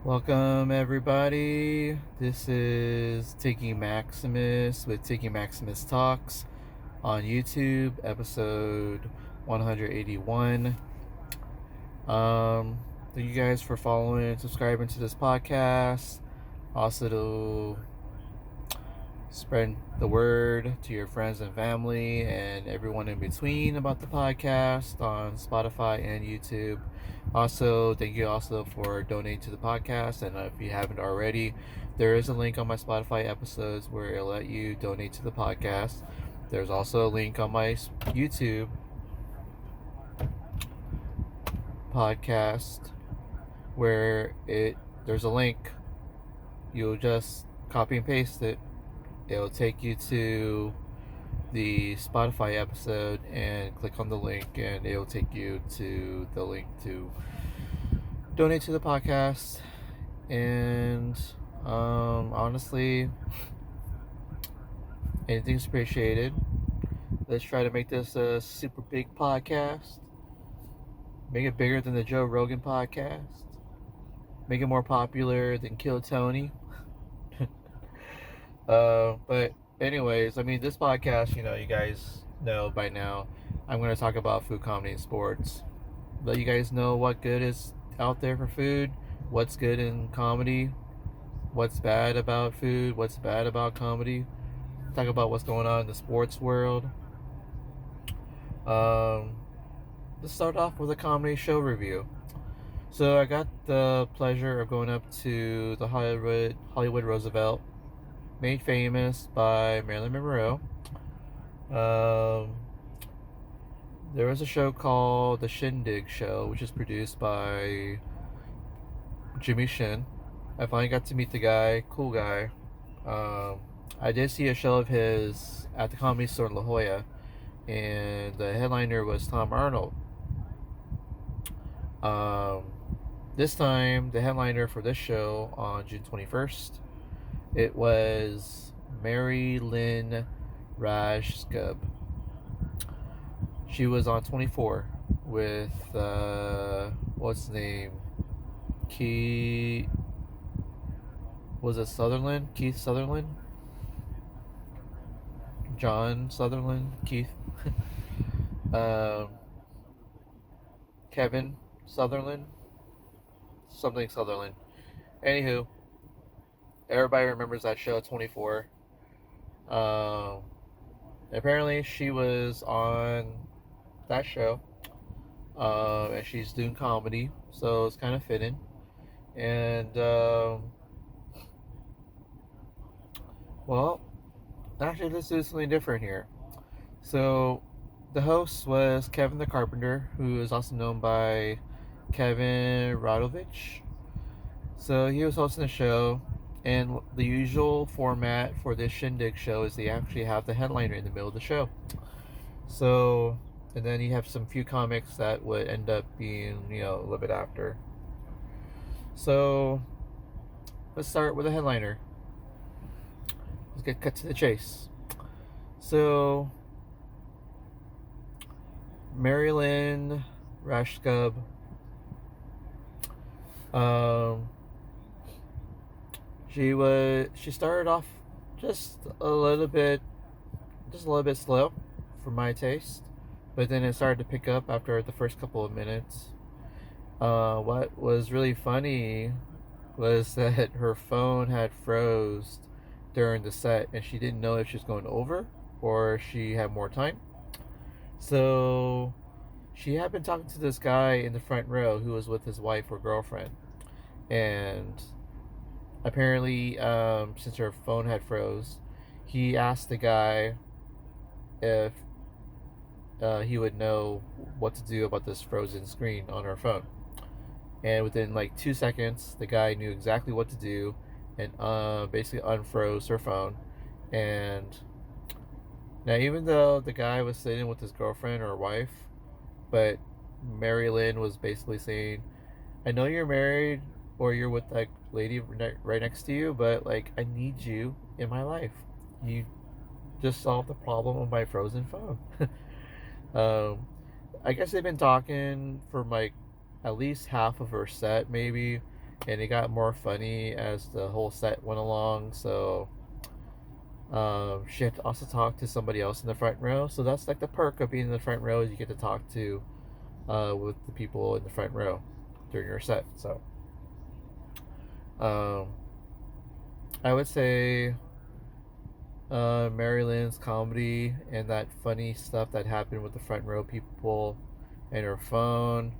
Welcome, everybody. This is Tiggy Maximus with Tiggy Maximus Talks on YouTube, episode 181. Thank you guys for following and subscribing to this podcast. Also, to spread the word to your friends and family and everyone in between about the podcast on Spotify and YouTube. Also, thank you also for donating to the podcast. And if you haven't already, there is a link on my Spotify episodes where it'll let you donate to the podcast. There's also a link on my YouTube podcast where there's a link. You'll just copy and paste it. It'll take you to the Spotify episode and click on the link, and it'll take you to the link to donate to the podcast. And honestly, anything's appreciated. Let's try to make this a super big podcast. Make it bigger than the Joe Rogan podcast. Make it more popular than Kill Tony. But anyways, I mean, this podcast, you guys know by now, I'm going to talk about food, comedy, and sports. Let you guys know what good is out there for food, what's good in comedy, what's bad about food, what's bad about comedy. Talk about what's going on in the sports world. Um, let's start off with a comedy show review. So I got the pleasure of going up to the Hollywood Roosevelt, made famous by Marilyn Monroe. There was a show called The Shindig Show, which is produced by Jimmy Shin. I finally got to meet the guy, cool guy. I did see a show of his at the Comedy Store in La Jolla, and the headliner was Tom Arnold. This time, the headliner for this show on June 21st, it was Mary Lynn Rajskub. She was on 24 with, what's his name? Was it Sutherland? Keith Sutherland? John Sutherland? Keith? um, Kevin Sutherland? Something Sutherland. Anywho, everybody remembers that show, 24. Apparently, she was on that show, and she's doing comedy, so it's kind of fitting. And well, actually, let's do something different here. So, the host was Kevin the Carpenter, who is also known by Kevin Radovich. So he was hosting the show, and the usual format for this Shindig show is they actually have the headliner in the middle of the show. So, and then you have some few comics that would end up being, a little bit after. So, let's start with the headliner. Let's get cut to the chase. So, Marilyn Rashkub, she started off just a little bit slow for my taste, but then it started to pick up after the first couple of minutes. What was really funny was that her phone had froze during the set, and she didn't know if she was going over or if she had more time. So she had been talking to this guy in the front row who was with his wife or girlfriend, and apparently, since her phone had froze, he asked the guy if he would know what to do about this frozen screen on her phone. And within like 2 seconds, the guy knew exactly what to do and basically unfroze her phone. And now, even though the guy was sitting with his girlfriend or wife, but Mary Lynn was basically saying, I know you're married or you're with that lady right next to you, but like, I need you in my life. You just solved the problem of my frozen phone. I guess they've been talking for like at least half of her set, maybe, and it got more funny as the whole set went along. So she had to also talk to somebody else in the front row. So that's like the perk of being in the front row, is you get to talk to with the people in the front row during your set. So um, I would say Mary Lynn's comedy and that funny stuff that happened with the front row people and her phone.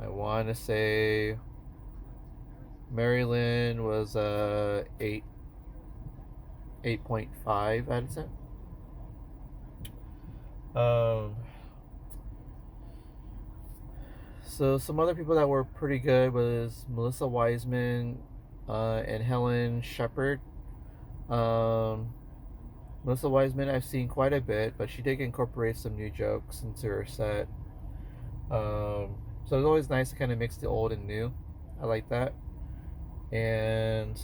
I want to say Mary Lynn was 8.5 out of 10. Um, so some other people that were pretty good was Melissa Wiseman and Helen Shepard. Um, Melissa Wiseman I've seen quite a bit, but she did incorporate some new jokes into her set. So it's always nice to kind of mix the old and new. I like that. And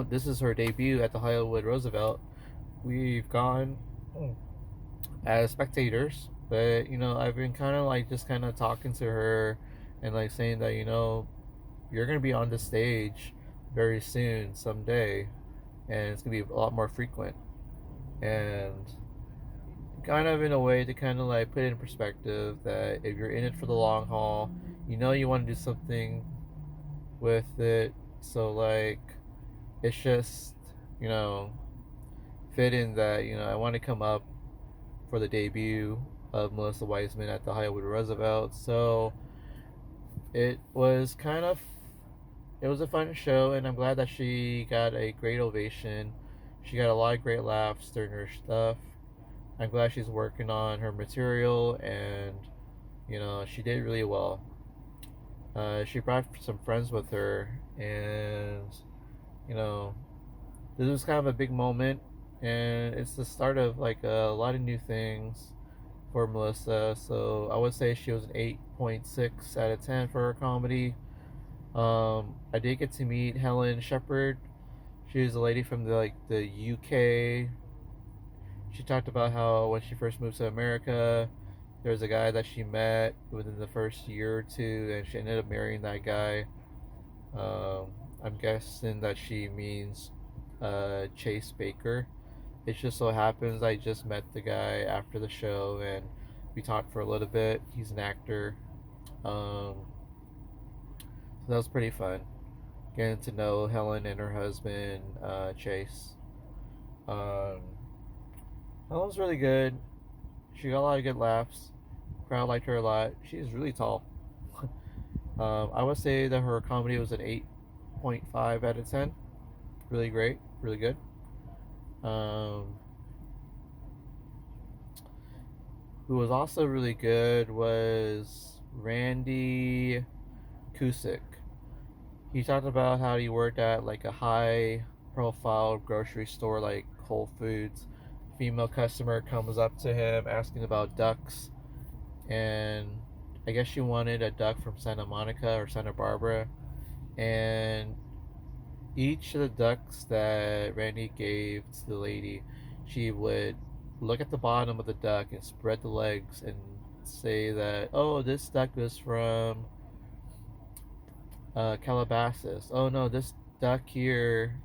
this is her debut at the Hollywood Roosevelt. We've gone as spectators, but I've been kind of like just kind of talking to her and like saying that you're gonna be on the stage very soon someday, and it's gonna be a lot more frequent, and kind of in a way to kind of like put it in perspective that if you're in it for the long haul, you want to do something with it. So like it's just fitting that I want to come up for the debut of Melissa Wiseman at the Hollywood Roosevelt. So it was it was a fun show, and I'm glad that she got a great ovation. She got a lot of great laughs during her stuff. I'm glad she's working on her material, and she did really well. She brought some friends with her, and you know this was kind of a big moment, and it's the start of like a lot of new things for Melissa. So I would say she was an 8.6 out of 10 for her comedy. I did get to meet Helen Shepard. She's a lady from the UK. She talked about how when she first moved to America, there was a guy that she met within the first year or two, and she ended up marrying that guy. Um, I'm guessing that she means Chase Baker. It just so happens I just met the guy after the show, and we talked for a little bit. He's an actor. Um, so that was pretty fun. Getting to know Helen and her husband, Chase. Um, Helen was really good. She got a lot of good laughs. Crowd liked her a lot. She's really tall. I would say that her comedy was an 8.5 out of 10. Really great. Really good. Um, who was also really good was Randy Cusick. He talked about how he worked at like a high profile grocery store like Whole Foods. Female customer comes up to him asking about ducks, and I guess she wanted a duck from Santa Monica or Santa Barbara, and each of the ducks that Randy gave to the lady, she would look at the bottom of the duck and spread the legs and say that, oh, this duck is from Calabasas. Oh no, this duck here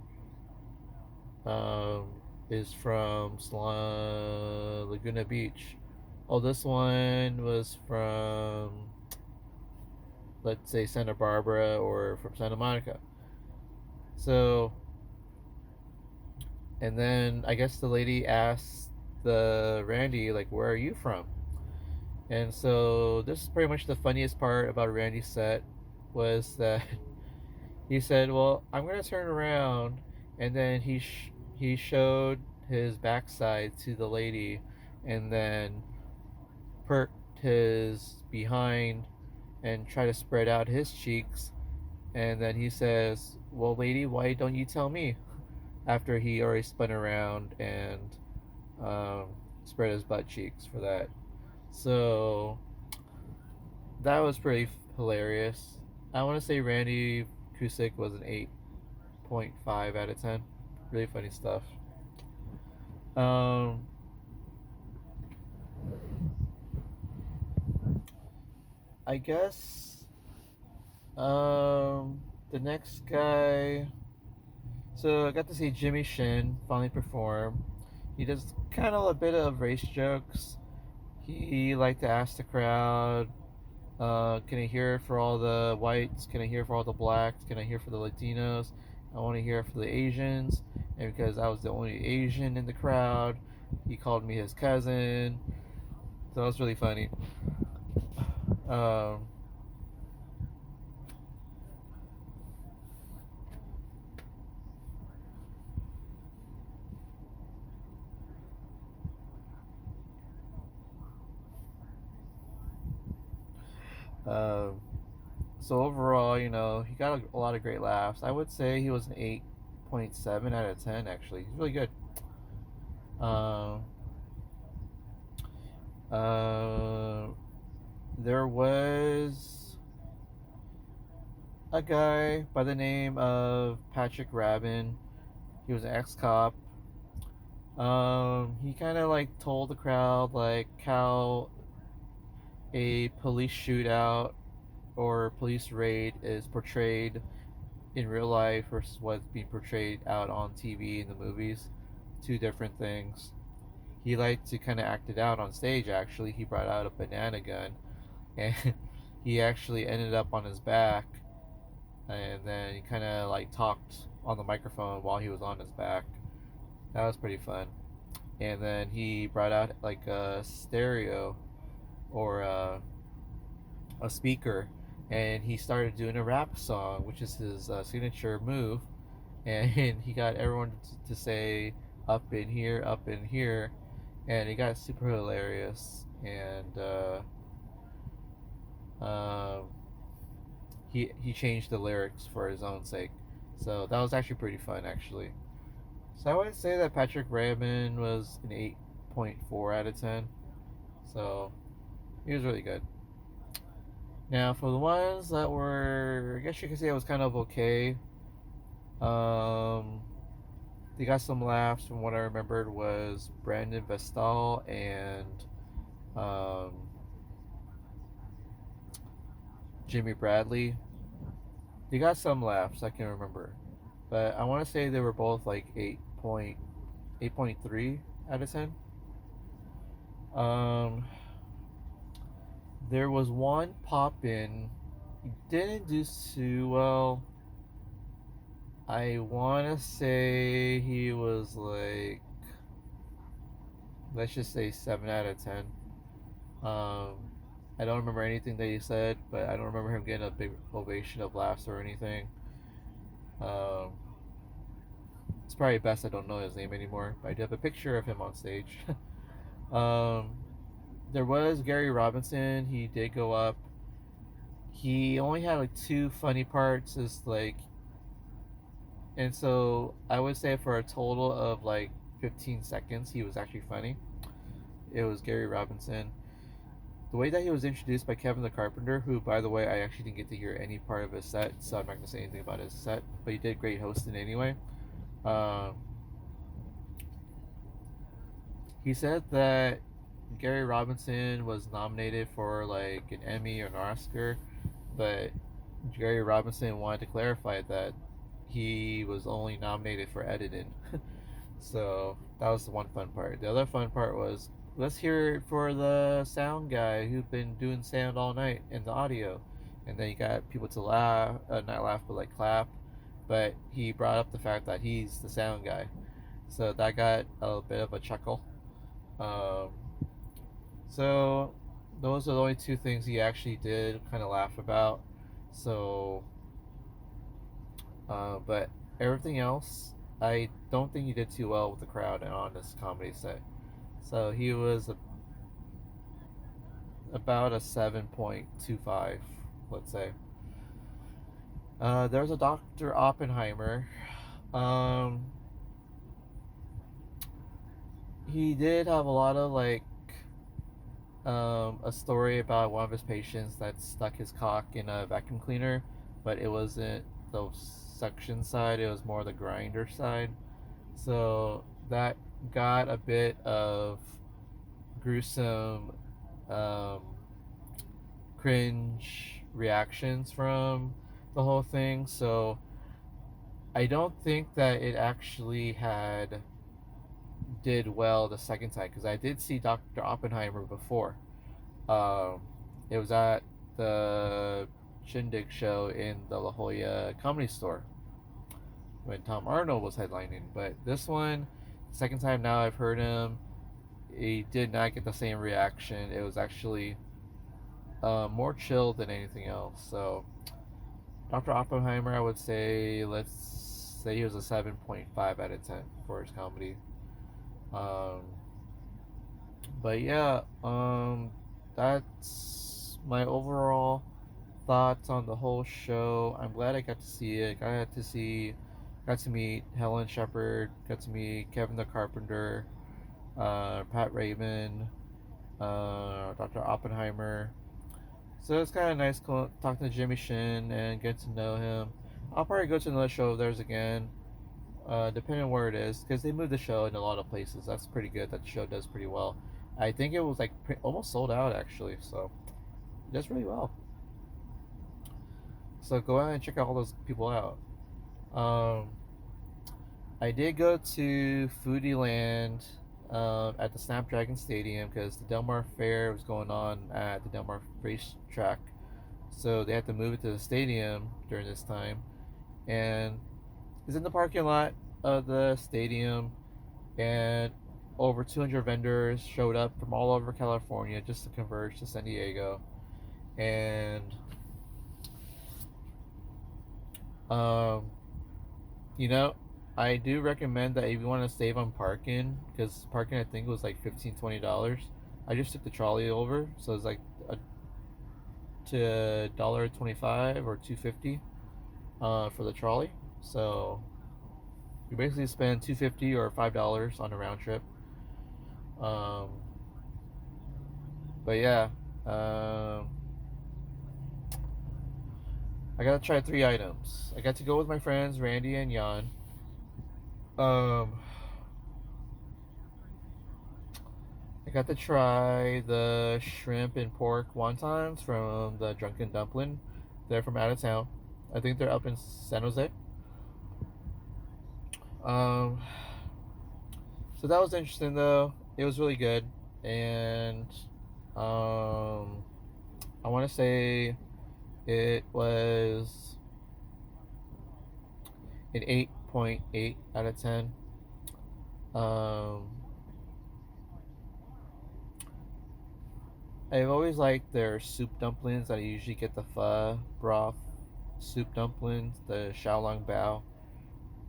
um, is from Laguna Beach. Oh, this one was from, let's say, Santa Barbara or from Santa Monica. So, and then I guess the lady asked the Randy, like, where are you from? And so this is pretty much the funniest part about Randy's set was that he said, well, I'm going to turn around. And then he showed his backside to the lady, and then perked his behind and tried to spread out his cheeks. And then he says, well, lady, why don't you tell me? After he already spun around and um, spread his butt cheeks for that. So that was pretty hilarious. I want to say Randy Cusick was an 8.5 out of 10. Really funny stuff. Um, I guess The next guy, so I got to see Jimmy Shin finally perform. He does kind of a bit of race jokes. He liked to ask the crowd, can I hear for all the whites? Can I hear for all the blacks? Can I hear for the Latinos? I want to hear for the Asians. And because I was the only Asian in the crowd, he called me his cousin. So that was really funny. Um, um, so overall, he got a lot of great laughs. I would say he was an 8.7 out of 10, actually. He's really good. Um, uh, there was a guy by the name of Patrick Rabin. He was an ex-cop. He kind of like told the crowd like how a police shootout or police raid is portrayed in real life versus what's being portrayed out on TV in the movies. Two different things. He liked to kind of act it out on stage. Actually, he brought out a banana gun, and he actually ended up on his back, and then he kind of like talked on the microphone while he was on his back. That was pretty fun. And then he brought out like a stereo or a speaker, and he started doing a rap song, which is his signature move. And he got everyone to say up in here, and it got super hilarious. And um, he changed the lyrics for his own sake, so that was actually pretty fun, actually. So I would say that Patrick Raymond was an 8.4 out of 10. So he was really good. Now, for the ones that were, I guess you could say it was kind of okay. Um, they got some laughs from what I remembered was Brandon Vestal and um, Jimmy Bradley. They got some laughs I can remember, but I want to say they were both like 8.3 out of 10. Um, there was one pop in. He didn't do too well. I want to say he was like, let's just say 7 out of 10. Um, I don't remember anything that he said, but I don't remember him getting a big ovation of laughs or anything. Um, it's probably best I don't know his name anymore, but I do have a picture of him on stage. um, there was Gary Robinson. He did go up. He only had like two funny parts. Is like, and so I would say for a total of like 15 seconds, he was actually funny. It was Gary Robinson. The way that he was introduced by Kevin the Carpenter, who, by the way, I actually didn't get to hear any part of his set, so I'm not going to say anything about his set, but he did great hosting anyway. Um, he said that Gary Robinson was nominated for like an Emmy or an Oscar, but Gary Robinson wanted to clarify that he was only nominated for editing. So that was the one fun part. The other fun part was, let's hear it for the sound guy who's been doing sound all night and the audio. And then you got people to laugh, not laugh, but like clap. But he brought up the fact that he's the sound guy. So that got a bit of a chuckle. Um, so those are the only two things he actually did kind of laugh about. So, but everything else, I don't think he did too well with the crowd and on this comedy set. So he was about a 7.25, let's say. There's a Dr. Oppenheimer. Um, he did have a lot of like a story about one of his patients that stuck his cock in a vacuum cleaner, but it wasn't the suction side, it was more the grinder side. So that got a bit of gruesome, um, cringe reactions from the whole thing. So I don't think that it actually had did well the second time because I did see Dr. Oppenheimer before. Um, it was at the Shindig show in the La Jolla Comedy Store when Tom Arnold was headlining. But this one, second time now I've heard him, he did not get the same reaction. It was actually more chill than anything else. So Dr. Oppenheimer, I would say, let's say he was a 7.5 out of 10 for his comedy. Um, but yeah, that's my overall thoughts on the whole show. I'm glad I got to see it. Got to meet Helen Shepard, got to meet Kevin the Carpenter, Pat Raven, Dr. Oppenheimer. So it's kind of nice talking to Jimmy Shin and get to know him. I'll probably go to another show of theirs again, depending on where it is, because they moved the show in a lot of places. That's pretty good. That show does pretty well. I think it was like almost sold out actually, so it does really well. So go out and check all those people out. Um, I did go to Foodie Land at the Snapdragon Stadium because the Del Mar Fair was going on at the Del Mar Racetrack, so they had to move it to the stadium during this time. And it's in the parking lot of the stadium, and over 200 vendors showed up from all over California just to converge to San Diego. And um, you know, I do recommend that if you want to save on parking, because parking I think was like $15-$20. I just took the trolley over, so it's like to $1.25 or $2.50 for the trolley. So you basically spend $2.50 or $5 on a round trip. Um, but yeah, um, I got to try 3 items. I got to go with my friends Randy and Jan. Um, I got to try the shrimp and pork wontons from the Drunken Dumpling. They're from out of town. I think they're up in San Jose. Um, so that was interesting though. It was really good, and I want to say it was an 8.8 out of 10. Um, I've always liked their soup dumplings. I usually get the pho broth soup dumplings, the Xiaolong Bao.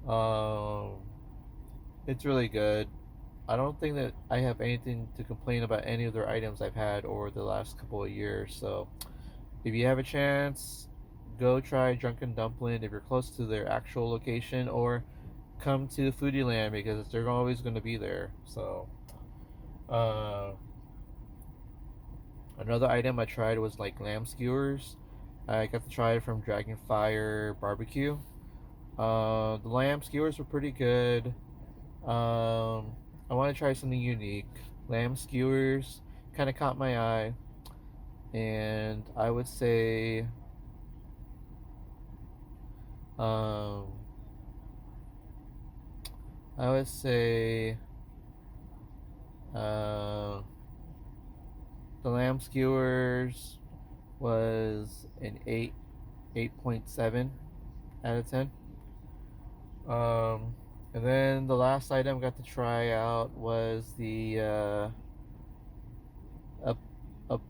Um, it's really good. I don't think that I have anything to complain about any of their items I've had over the last couple of years. So if you have a chance, go try Drunken Dumpling if you're close to their actual location, or come to Foodie Land because they're always going to be there. So, uh, another item I tried was like lamb skewers. I got to try it from Dragonfire Barbecue. The lamb skewers were pretty good. I want to try something unique. Lamb skewers kind of caught my eye, and um, I would say, uh, the lamb skewers was an 8.7 out of 10. And then the last item I got to try out was the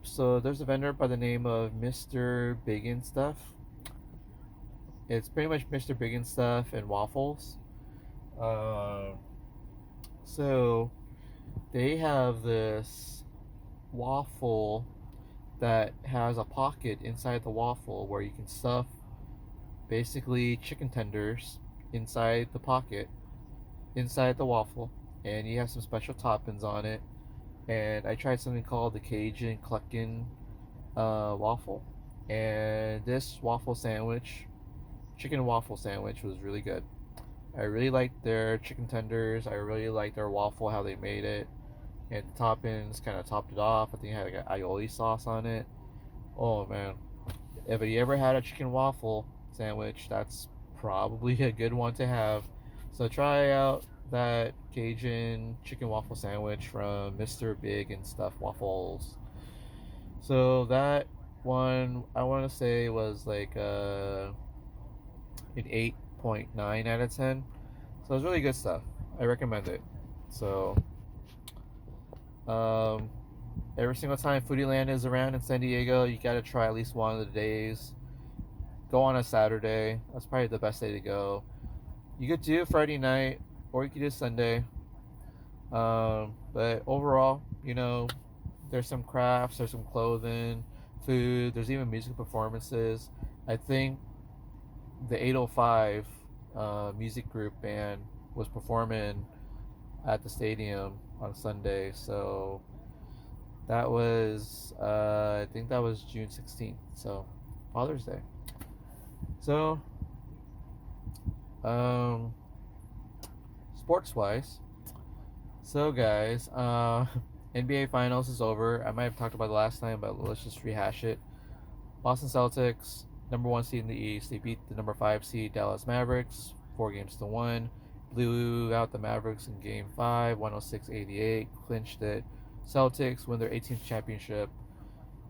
so there's a vendor by the name of Mr. Big and Stuff. It's pretty much Mr. Big and Stuff and waffles. Uh, so they have this waffle that has a pocket inside the waffle where you can stuff basically chicken tenders inside the pocket, inside the waffle, and you have some special toppings on it. And I tried something called the Cajun Cluckin waffle, and this waffle sandwich, chicken waffle sandwich, was really good. I really liked their chicken tenders. I really liked their waffle, how they made it, and the toppings kind of topped it off. I think it had like an aioli sauce on it. Oh man, if you ever had a chicken waffle, sandwich. That's probably a good one to have. So try out that Cajun chicken waffle sandwich from Mr. Big and Stuff Waffles. So that one I want to say was like an 8.9 out of 10. So it's really good stuff. I recommend it. So um, every single time Foodie Land is around in San Diego, you got to try at least one of the days. Go on a Saturday. That's probably the best day to go. You could do Friday night or you could do Sunday. But overall, there's some crafts, there's some clothing, food, there's even music performances. I think the 805 music group band was performing at the stadium on Sunday. So that was, I think that was June 16th. So Father's Day. So, um, sports wise, so guys, NBA Finals is over. I might have talked about it last time, but let's just rehash it. Boston Celtics, number one seed in the East. They beat the number 5 seed Dallas Mavericks 4-1. Blew out the Mavericks in Game 5, 106-88. Clinched it. Celtics win their 18th championship.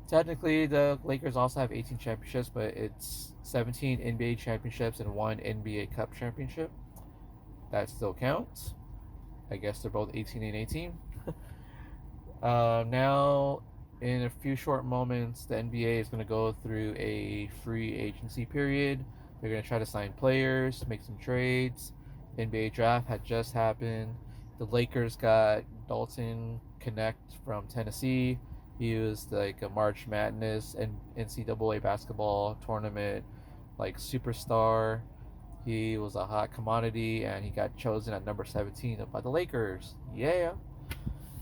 Technically, the Lakers also have 18 championships, but it's 17 NBA championships and one NBA Cup championship. That still counts. I guess they're both 18 and 18. Now, in a few short moments, the NBA is going to go through a free agency period. They're going to try to sign players, make some trades. NBA draft had just happened. The Lakers got Dalton Connect from Tennessee. He was like a March Madness and NCAA basketball tournament like superstar. He was a hot commodity, and he got chosen at number 17 by the Lakers. Yeah.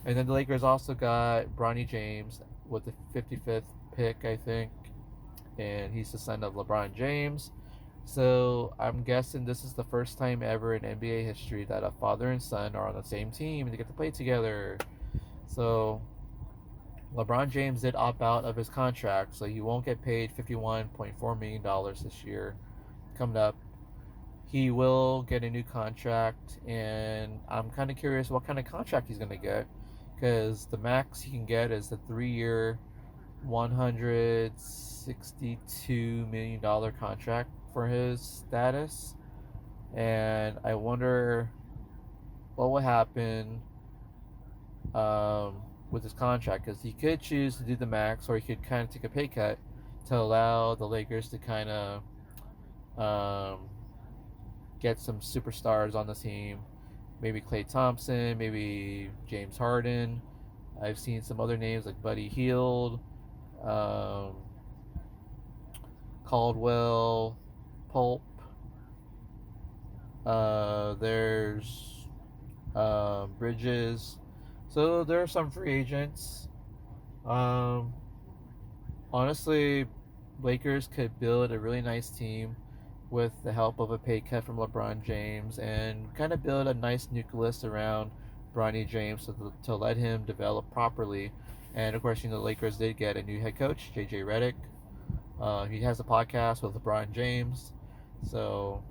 And then the Lakers also got Bronny James with the 55th pick, I think. And he's the son of LeBron James. So I'm guessing this is the first time ever in NBA history that a father and son are on the same team and they get to play together. So LeBron James did opt out of his contract, so he won't get paid $51.4 million this year coming up. He will get a new contract, and I'm kind of curious what kind of contract he's going to get, because the max he can get is the 3-year, $162 million contract for his status. And I wonder what will happen with his contract, because he could choose to do the max, or he could kind of take a pay cut to allow the Lakers to kind of get some superstars on the team. Maybe Klay Thompson, maybe James Harden. I've seen some other names like Buddy Hield, Caldwell, Pulp. There's Bridges. So there are some free agents. Honestly, Lakers could build a really nice team with the help of a pay cut from LeBron James and kind of build a nice nucleus around Bronny James to let him develop properly. And of course, the Lakers did get a new head coach, JJ Redick. He has a podcast with LeBron James. So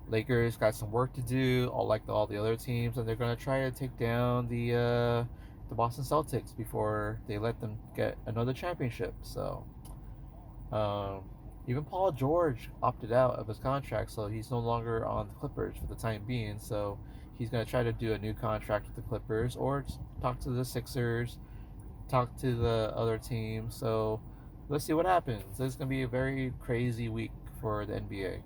Lakers got some work to do, all like all the other teams, and they're going to try to take down the Boston Celtics before they let them get another championship. So even Paul George opted out of his contract, so he's no longer on the Clippers for the time being. So he's going to try to do a new contract with the Clippers, or talk to the Sixers, talk to the other teams. So let's see what happens. This is going to be a very crazy week for the NBA.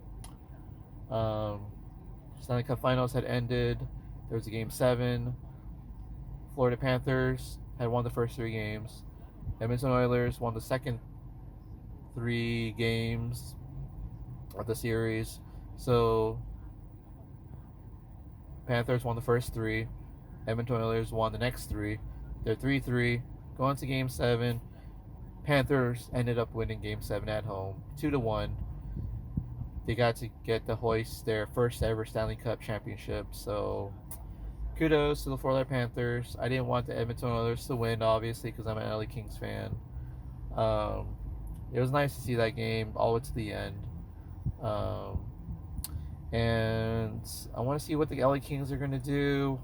Stanley Cup Finals had ended. There was a Game 7. Florida Panthers had won the first 3 games. Edmonton Oilers won the second 3 games of the series. So Panthers won the first 3. Edmonton Oilers won the next 3. They're 3-3. Going to Game 7. Panthers ended up winning Game 7 at home, 2-1. They got to get to hoist their first ever Stanley Cup championship. So kudos to the Florida Panthers. I didn't want the Edmonton Oilers to win, obviously, because I'm an LA Kings fan. it was nice to see that game all the way to the end. Um, and I want to see what the LA Kings are going to do.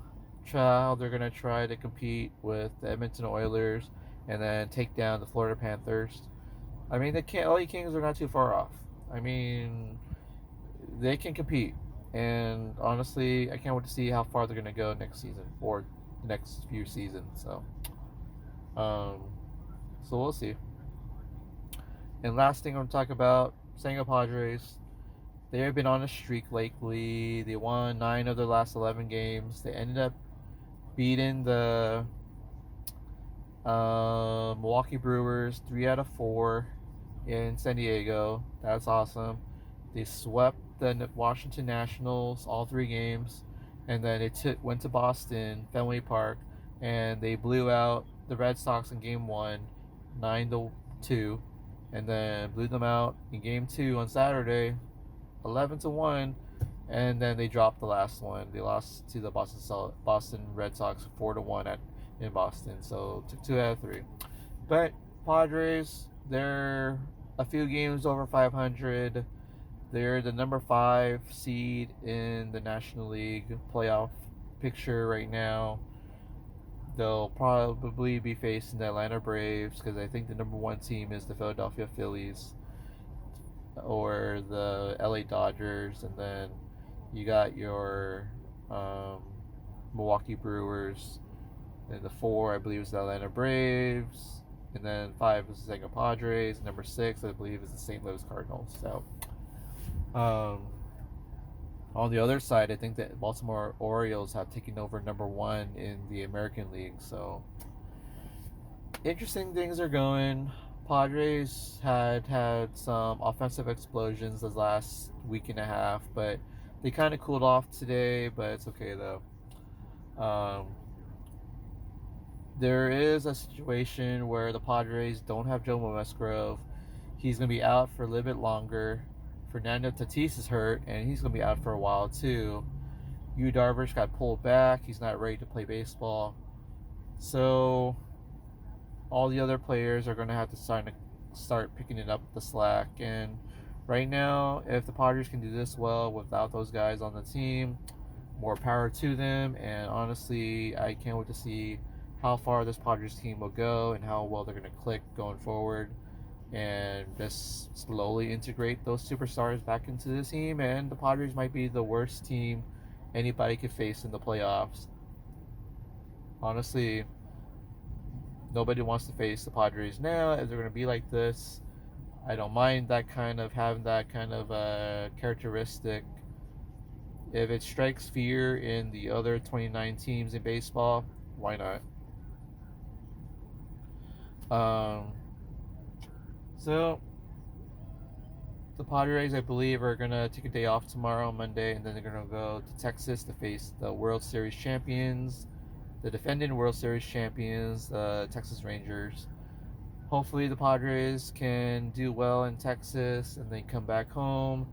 How they're going to try to compete with the Edmonton Oilers and then take down the Florida Panthers. I mean, the LA Kings are not too far off. I mean, they can compete. And honestly, I can't wait to see how far they're going to go next season or the next few seasons. Um, so we'll see. And last thing I'm going to talk about, San Diego Padres. They have been on a streak lately. They won 9 of their last 11 games. They ended up beating the Milwaukee Brewers 3 out of 4 in San Diego. That's awesome. They swept the Washington Nationals all 3 games, and then they went to Boston, Fenway Park, and they blew out the Red Sox in Game 1, 9-2, and then blew them out in Game 2 on Saturday, 11-1, and then they dropped the last one. They lost to the Boston Red Sox 4-1 in Boston. So took 2 out of 3. But Padres, they're a few games over 500. They're the number 5 seed in the National League playoff picture right now. They'll probably be facing the Atlanta Braves because I think the number 1 team is the Philadelphia Phillies or the LA Dodgers, and then you got your Milwaukee Brewers, and the 4 I believe is the Atlanta Braves, and then 5 is the San Diego Padres, and number 6 I believe is the St. Louis Cardinals. So on the other side, I think that Baltimore Orioles have taken over number 1 in the American League. So interesting things are going. Padres had some offensive explosions this last week and a half, but they kind of cooled off today. But it's okay though. There is a situation where the Padres don't have Joe Musgrove. He's going to be out for a little bit longer. Fernando Tatis is hurt, and he's going to be out for a while too. Yu Darvish got pulled back. He's not ready to play baseball. So all the other players are going to have to start picking it up the slack. And right now, if the Padres can do this well without those guys on the team, more power to them. And honestly, I can't wait to see how far this Padres team will go and how well they're going to click going forward, and just slowly integrate those superstars back into the team. And the Padres might be the worst team anybody could face in the playoffs. Honestly, nobody wants to face the Padres now if they're going to be like this. I don't mind having that kind of characteristic. If it strikes fear in the other 29 teams in baseball, why not? So the Padres, I believe, are going to take a day off tomorrow, Monday, and then they're going to go to Texas to face the World Series champions, the defending World Series champions, Texas Rangers. Hopefully the Padres can do well in Texas and they come back home.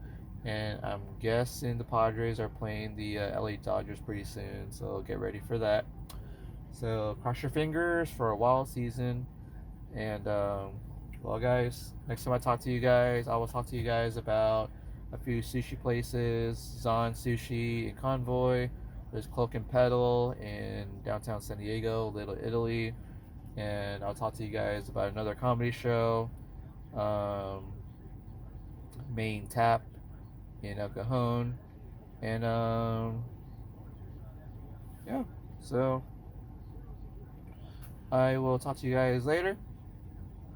And I'm guessing the Padres are playing the LA Dodgers pretty soon, so get ready for that. So cross your fingers for a wild season. And well, guys, next time I talk to you guys, I will talk to you guys about a few sushi places: Zon Sushi in Convoy. There's Cloak and Pedal in downtown San Diego, Little Italy. And I'll talk to you guys about another comedy show, Main Tap in El Cajon. And yeah, so I will talk to you guys later.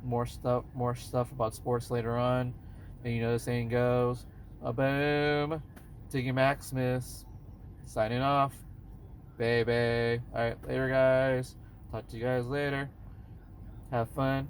More stuff about sports later on. And you know the saying goes, a boom, Tiggy Maximus, signing off, baby. Alright, later guys. Talk to you guys later. Have fun.